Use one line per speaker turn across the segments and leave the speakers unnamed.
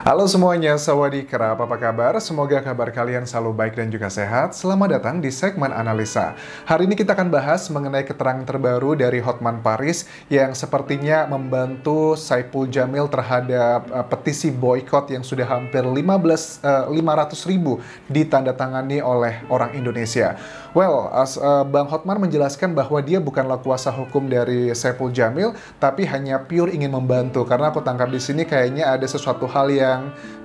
Halo semuanya, sawadee-krap, apa kabar? Semoga kabar kalian selalu baik dan juga sehat. Selamat datang di segmen analisa. Hari ini kita akan bahas mengenai keterangan terbaru dari Hotman Paris yang sepertinya membantu Saipul Jamil terhadap petisi boykot yang sudah hampir 500.000 ditandatangani oleh orang Indonesia. Well, Bang Hotman menjelaskan bahwa dia bukanlah kuasa hukum dari Saipul Jamil, tapi hanya pure ingin membantu. Karena aku tangkap di sini kayaknya ada sesuatu hal yang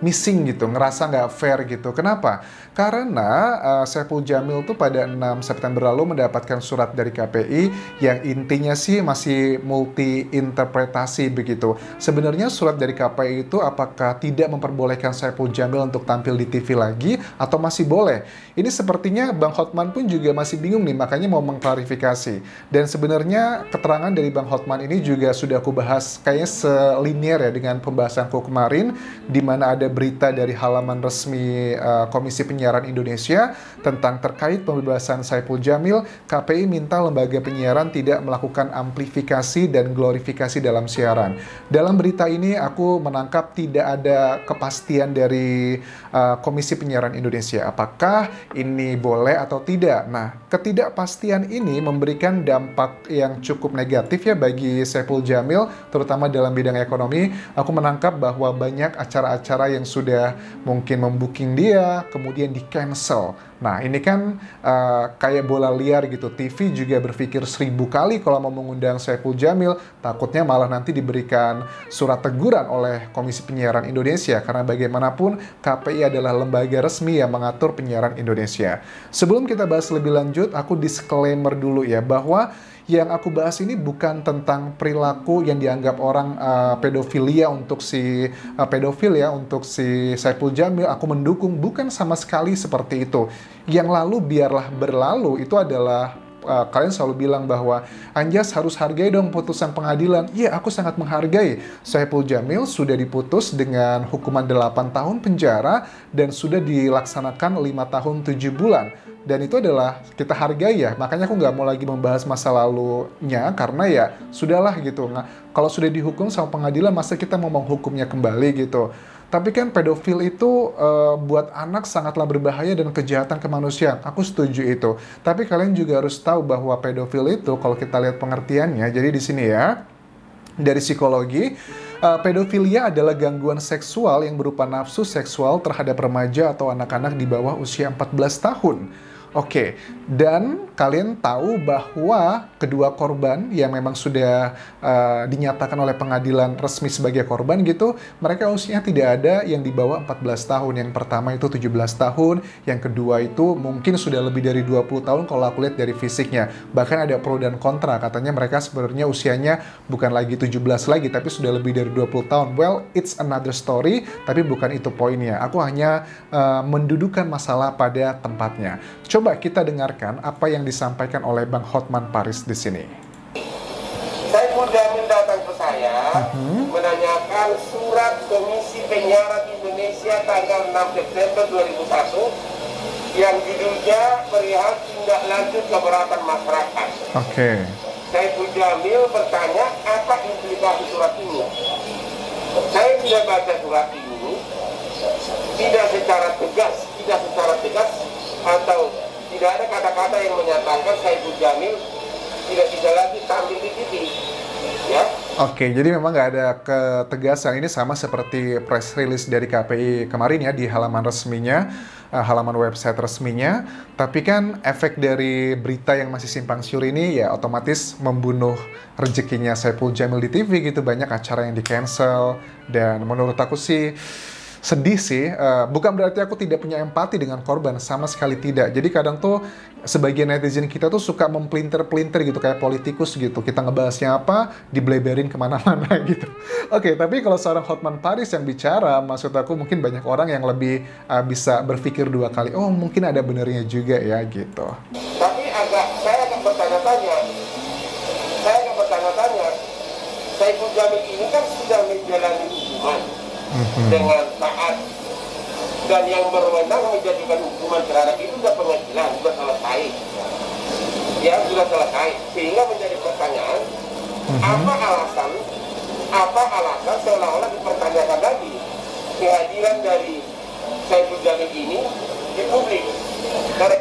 missing gitu, ngerasa nggak fair gitu. Kenapa? Karena Saipul Jamil tuh pada 6 September lalu mendapatkan surat dari KPI yang intinya sih masih multi interpretasi begitu. Sebenarnya surat dari KPI itu apakah tidak memperbolehkan Saipul Jamil untuk tampil di TV lagi atau masih boleh? Ini sepertinya Bang Hotman pun juga masih bingung nih, makanya mau mengklarifikasi. Dan sebenarnya keterangan dari Bang Hotman ini juga sudah aku bahas kayaknya selinier ya dengan pembahasanku kemarin, di mana ada berita dari halaman resmi Komisi Penyiaran Indonesia tentang terkait pembebasan Saipul Jamil. KPI minta lembaga penyiaran tidak melakukan amplifikasi dan glorifikasi dalam siaran. Dalam berita ini aku menangkap tidak ada kepastian dari Komisi Penyiaran Indonesia apakah ini boleh atau tidak. Nah, ketidakpastian ini memberikan dampak yang cukup negatif ya bagi Saipul Jamil, terutama dalam bidang ekonomi. Aku menangkap bahwa banyak acara-acara yang sudah mungkin membooking dia, kemudian di-cancel. Nah, ini kan kayak bola liar gitu. TV juga berpikir 1000 kali kalau mau mengundang Saipul Jamil, takutnya malah nanti diberikan surat teguran oleh Komisi Penyiaran Indonesia, karena bagaimanapun KPI adalah lembaga resmi yang mengatur penyiaran Indonesia. Sebelum kita bahas lebih lanjut, aku disclaimer dulu ya, bahwa yang aku bahas ini bukan tentang perilaku yang dianggap orang pedofilia untuk si pedofil ya, untuk si Saipul Jamil. Aku mendukung, bukan sama sekali seperti itu. Yang lalu biarlah berlalu, itu adalah kalian selalu bilang bahwa Anjas harus hargai dong putusan pengadilan. Iya, aku sangat menghargai. Saipul Jamil sudah diputus dengan hukuman 8 tahun penjara dan sudah dilaksanakan 5 tahun 7 bulan. Dan itu adalah kita hargai ya. Makanya aku nggak mau lagi membahas masa lalunya, karena ya sudahlah gitu. Nah, kalau sudah dihukum sama pengadilan, masa kita mau menghukumnya kembali gitu. Tapi kan pedofil itu buat anak sangatlah berbahaya dan kejahatan kemanusiaan. Aku setuju itu. Tapi kalian juga harus tahu bahwa pedofil itu, kalau kita lihat pengertiannya, jadi di sini ya, dari psikologi, pedofilia adalah gangguan seksual yang berupa nafsu seksual terhadap remaja atau anak-anak di bawah usia 14 tahun. Oke, dan kalian tahu bahwa kedua korban yang memang sudah dinyatakan oleh pengadilan resmi sebagai korban gitu, mereka usianya tidak ada yang di bawah 14 tahun. Yang pertama itu 17 tahun, yang kedua itu mungkin sudah lebih dari 20 tahun kalau aku lihat dari fisiknya. Bahkan ada pro dan kontra, katanya mereka sebenarnya usianya bukan lagi 17 lagi, tapi sudah lebih dari 20 tahun. Well, it's another story, tapi bukan itu poinnya. Aku hanya mendudukan masalah pada tempatnya. Coba kita dengarkan apa yang disampaikan oleh Bang Hotman Paris di sini.
Saipul Jamil datang ke saya menanyakan surat Komisi Penyiaran Indonesia tanggal 6 September 2001 yang judulnya perihal tindak lanjut keberatan masyarakat.
Oke.
Saipul Jamil bertanya apa implikasi surat ini. Saya tidak baca surat ini, tidak secara tegas atau tidak ada kata-kata yang menyatakan Saipul Jamil tidak bisa lagi tampil di TV. Ya.
Oke, jadi memang nggak ada ketegasan. Ini sama seperti press release dari KPI kemarin ya, di halaman resminya, halaman website resminya. Tapi kan efek dari berita yang masih simpang siur ini ya otomatis membunuh rezekinya Saipul Jamil di TV gitu. Banyak acara yang di-cancel, dan menurut aku sih sedih sih. Bukan berarti aku tidak punya empati dengan korban, sama sekali tidak. Jadi kadang tuh sebagian netizen kita tuh suka mempelintir-pelintir gitu, kayak politikus gitu. Kita ngebahasnya apa, dibleberin kemana-mana gitu. Oke, tapi kalau seorang Hotman Paris yang bicara, maksud aku mungkin banyak orang yang lebih bisa berpikir dua kali. Oh, mungkin ada benernya juga ya gitu.
Tapi saya agak bertanya-tanya. Saipul Jamil ini kan sudah menjalani hukuman dengan taat, dan yang berwenang menjadikan hukuman terhadap itu sudah pengadilan, sudah selesai. Ya, sudah selesai. Sehingga menjadi pertanyaan, apa alasan seolah-olah dipertanyakan lagi? kehadiran dari Saiful Jamil ini di publik.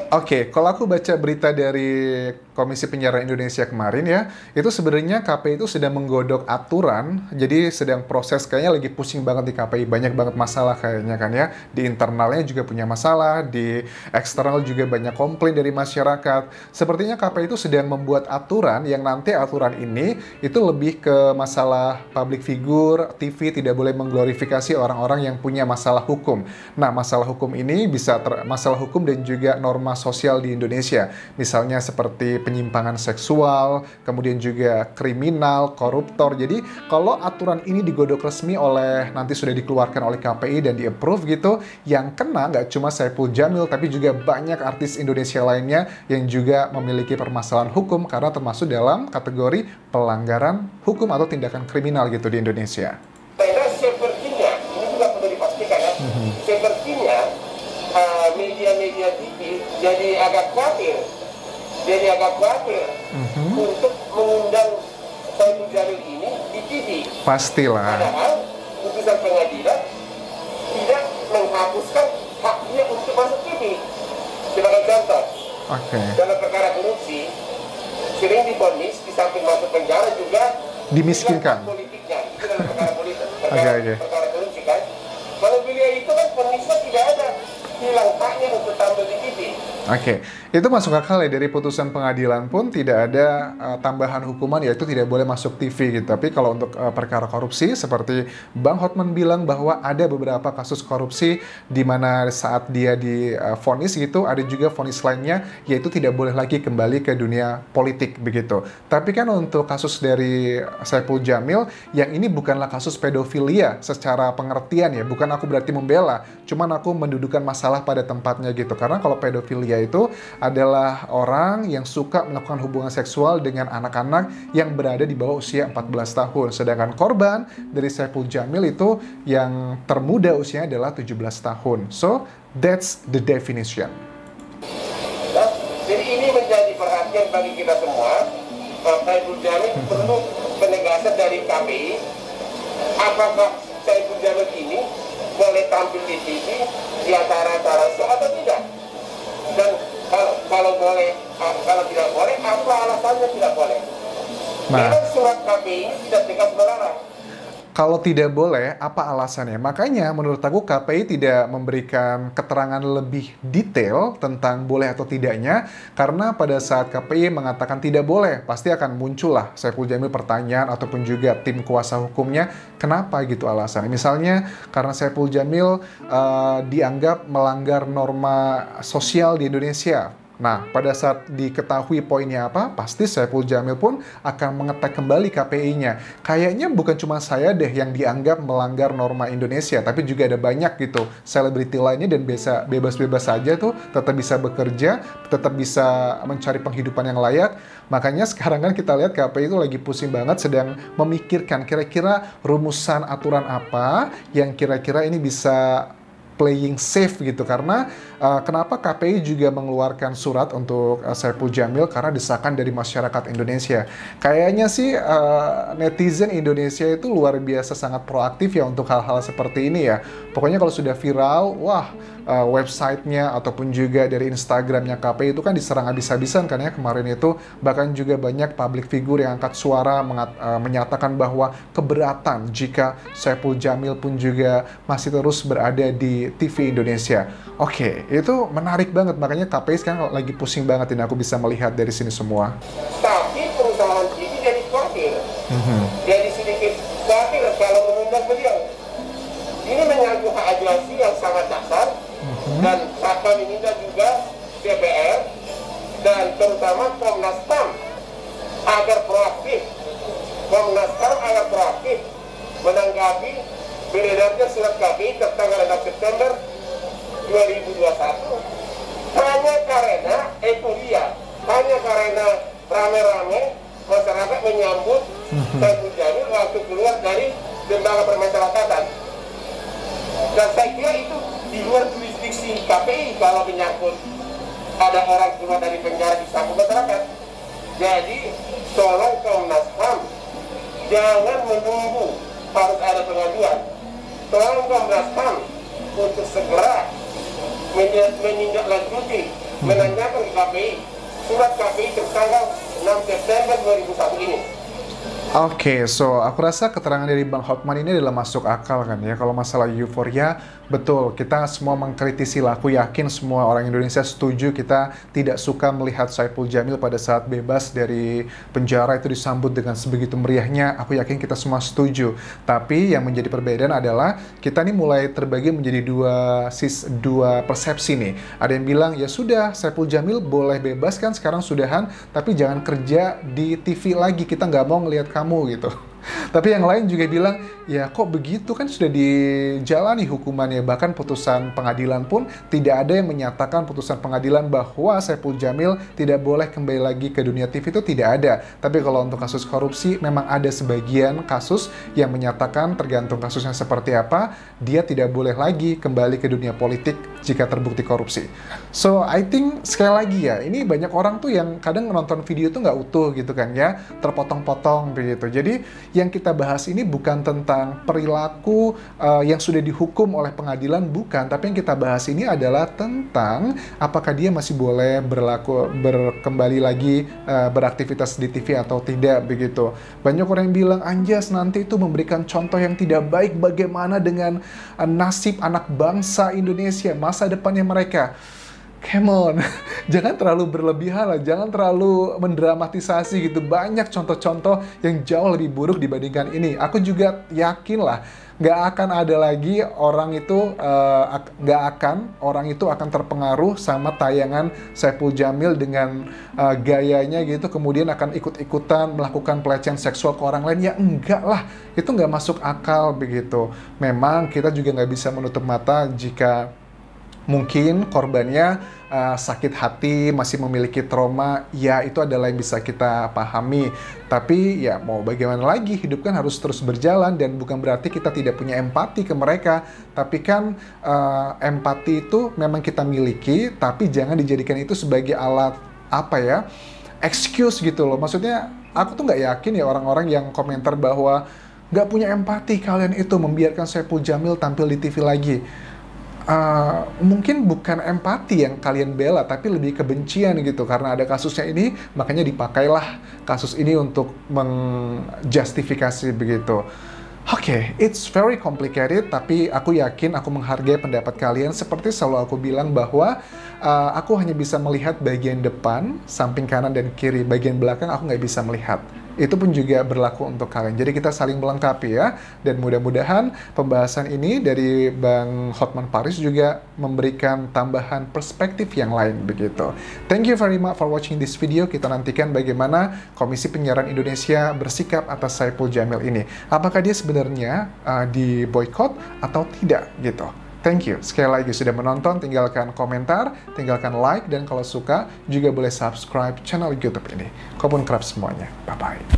Oke, kalau aku baca berita dari Komisi Penyiaran Indonesia kemarin ya, itu sebenarnya KPI itu sedang menggodok aturan, jadi sedang proses, kayaknya lagi pusing banget di KPI, banyak banget masalah kayaknya kan ya, di internalnya juga punya masalah, di eksternal juga banyak komplain dari masyarakat. Sepertinya KPI itu sedang membuat aturan yang nanti aturan ini itu lebih ke masalah public figure, TV tidak boleh mengglorifikasi orang-orang yang punya masalah hukum. Nah, masalah hukum ini bisa masalah hukum dan juga norma sosial di Indonesia, misalnya seperti penyimpangan seksual, kemudian juga kriminal, koruptor. Jadi kalau aturan ini digodok resmi oleh, nanti sudah dikeluarkan oleh KPI dan di-approve gitu, yang kena nggak cuma Saiful Jamil, tapi juga banyak artis Indonesia lainnya yang juga memiliki permasalahan hukum karena termasuk dalam kategori pelanggaran hukum atau tindakan kriminal gitu di Indonesia.
Sepertinya, ini juga perlu dipastikan ya, sepertinya media-media TV jadi agak khawatir untuk mengundang Saiful Jamil ini di TV.
Pastilah.
Padahal putusan pengadilan tidak menghapuskan haknya untuk masuk TV. Sebagai contoh, dalam perkara korupsi sering divonis di samping masuk penjara juga
dimiskinkan.
Politiknya itu dalam perkara politik, perkara korupsi kan. Kalau beliau itu kan vonisnya tidak ada, hilang haknya untuk tampil di TV.
Oke, itu masuk akal ya, dari putusan pengadilan pun tidak ada tambahan hukuman, yaitu tidak boleh masuk TV gitu. Tapi kalau untuk perkara korupsi, seperti Bang Hotman bilang bahwa ada beberapa kasus korupsi di mana saat dia divonis gitu, ada juga vonis lainnya, yaitu tidak boleh lagi kembali ke dunia politik begitu. Tapi kan untuk kasus dari Saiful Jamil, yang ini bukanlah kasus pedofilia secara pengertian ya, bukan aku berarti membela, cuman aku mendudukan masalah pada tempatnya gitu. Karena kalau pedofilia itu adalah orang yang suka melakukan hubungan seksual dengan anak-anak yang berada di bawah usia 14 tahun. Sedangkan korban dari Saiful Jamil itu yang termuda usianya adalah 17 tahun. So, that's the definition.
Nah, jadi ini menjadi perhatian bagi kita semua. Saiful Jamil perlu penegasan dari KPI. Apakah Saiful Jamil ini boleh tampil di TV di acara-acara show atau tidak? Dan kalau boleh, kalau tidak boleh, apa alasannya tidak boleh? Memang surat KPI tidak tegas melarang.
Kalau tidak boleh, apa alasannya? Makanya menurut aku KPI tidak memberikan keterangan lebih detail tentang boleh atau tidaknya, karena pada saat KPI mengatakan tidak boleh, pasti akan muncul lah Saiful Jamil pertanyaan ataupun juga tim kuasa hukumnya, kenapa gitu alasannya. Misalnya karena Saiful Jamil dianggap melanggar norma sosial di Indonesia. Nah, pada saat diketahui poinnya apa, pasti Saiful Jamil pun akan mengetek kembali KPI-nya. Kayaknya bukan cuma saya deh yang dianggap melanggar norma Indonesia, tapi juga ada banyak gitu selebriti lainnya dan bebas-bebas saja tuh tetap bisa bekerja, tetap bisa mencari penghidupan yang layak. Makanya sekarang kan kita lihat KPI itu lagi pusing banget, sedang memikirkan kira-kira rumusan aturan apa yang kira-kira ini bisa playing safe gitu. Karena kenapa KPI juga mengeluarkan surat untuk Saiful Jamil, karena desakan dari masyarakat Indonesia. Kayaknya sih netizen Indonesia itu luar biasa sangat proaktif ya untuk hal-hal seperti ini ya. Pokoknya kalau sudah viral, wah, websitenya ataupun juga dari Instagramnya KPI itu kan diserang habis-habisan kan ya kemarin itu. Bahkan juga banyak public figure yang angkat suara menyatakan bahwa keberatan jika Saiful Jamil pun juga masih terus berada di TV Indonesia. Oke, itu menarik banget, makanya KPI sekarang lagi pusing banget ini, aku bisa melihat dari sini semua.
Tapi perusahaan TV jadi khawatir, jadi sedikit khawatir kalau mengundang beliau. Ini menyangkut hak asasi yang sangat dasar, dan kami minta juga DPR dan terutama Komnas HAM agar proaktif. Komnas HAM agar proaktif menanggapi beredarnya surat KPI tertanggal 6 September 2021 hanya karena rame-rame masyarakat menyambut Saiful Jamil waktu keluar dari lembaga permasyarakatan. Dan saya kira itu di luar jurisdiksi KPI kalau menyangkut ada orang keluar dari penjara disambut masyarakat. Jadi tolong Komnas HAM jangan menunggu harus ada pengaduan. telah Komnas HAM untuk segera menindaklanjuti, menanyakan ke KPI surat KPI tertanggal 6 September 2001 ini.
Oke, so aku rasa keterangan dari Bang Hotman ini adalah masuk akal kan ya. Kalau masalah euforia, betul, kita semua mengkritisi lah. Aku yakin semua orang Indonesia setuju kita tidak suka melihat Saipul Jamil pada saat bebas dari penjara itu disambut dengan sebegitu meriahnya. Aku yakin kita semua setuju. Tapi yang menjadi perbedaan adalah kita nih mulai terbagi menjadi dua persepsi nih. Ada yang bilang, ya sudah, Saipul Jamil boleh bebas kan sekarang sudahan, tapi jangan kerja di TV lagi, kita nggak mau ngelihat kamu gitu. Tapi yang lain juga bilang, ya kok begitu, kan sudah dijalani hukumannya. Bahkan putusan pengadilan pun tidak ada yang menyatakan putusan pengadilan bahwa Saipul Jamil tidak boleh kembali lagi ke dunia TV, itu tidak ada. Tapi kalau untuk kasus korupsi memang ada sebagian kasus yang menyatakan tergantung kasusnya seperti apa, dia tidak boleh lagi kembali ke dunia politik jika terbukti korupsi. So I think sekali lagi ya, ini banyak orang tuh yang kadang nonton video tuh nggak utuh gitu kan ya, terpotong-potong begitu. Jadi yang kita bahas ini bukan tentang perilaku yang sudah dihukum oleh pengadilan, bukan. Tapi yang kita bahas ini adalah tentang apakah dia masih boleh berkembali lagi beraktivitas di TV atau tidak begitu. Banyak orang yang bilang, Anjas nanti itu memberikan contoh yang tidak baik, bagaimana dengan nasib anak bangsa Indonesia, masa depannya mereka. Come on, jangan terlalu berlebihan lah, jangan terlalu mendramatisasi gitu. Banyak contoh-contoh yang jauh lebih buruk dibandingkan ini. Aku juga yakin lah, nggak akan ada lagi orang itu, orang itu akan terpengaruh sama tayangan Saipul Jamil dengan gayanya gitu, kemudian akan ikut-ikutan melakukan pelecehan seksual ke orang lain. Ya enggak lah, itu nggak masuk akal begitu. Memang kita juga nggak bisa menutup mata jika mungkin korbannya sakit hati, masih memiliki trauma, ya itu adalah yang bisa kita pahami. Tapi ya mau bagaimana lagi, hidup kan harus terus berjalan, dan bukan berarti kita tidak punya empati ke mereka. Tapi kan empati itu memang kita miliki, tapi jangan dijadikan itu sebagai alat excuse gitu loh. Maksudnya aku tuh nggak yakin ya orang-orang yang komentar bahwa nggak punya empati kalian itu membiarkan Saipul Jamil tampil di TV lagi. Mungkin bukan empati yang kalian bela, tapi lebih kebencian gitu. Karena ada kasusnya ini, makanya dipakailah kasus ini untuk menjustifikasi begitu. Oke, it's very complicated, tapi aku yakin, aku menghargai pendapat kalian. Seperti selalu aku bilang bahwa aku hanya bisa melihat bagian depan, samping kanan dan kiri. Bagian belakang aku nggak bisa melihat. Itu pun juga berlaku untuk kalian. Jadi kita saling melengkapi ya. Dan mudah-mudahan pembahasan ini dari Bang Hotman Paris juga memberikan tambahan perspektif yang lain begitu. Thank you very much for watching this video. Kita nantikan bagaimana Komisi Penyiaran Indonesia bersikap atas Saipul Jamil ini. Apakah dia sebenarnya diboykot atau tidak gitu. Thank you. Sekali lagi sudah menonton, tinggalkan komentar, tinggalkan like, dan kalau suka juga boleh subscribe channel YouTube ini. Kopun kerap semuanya. Bye-bye.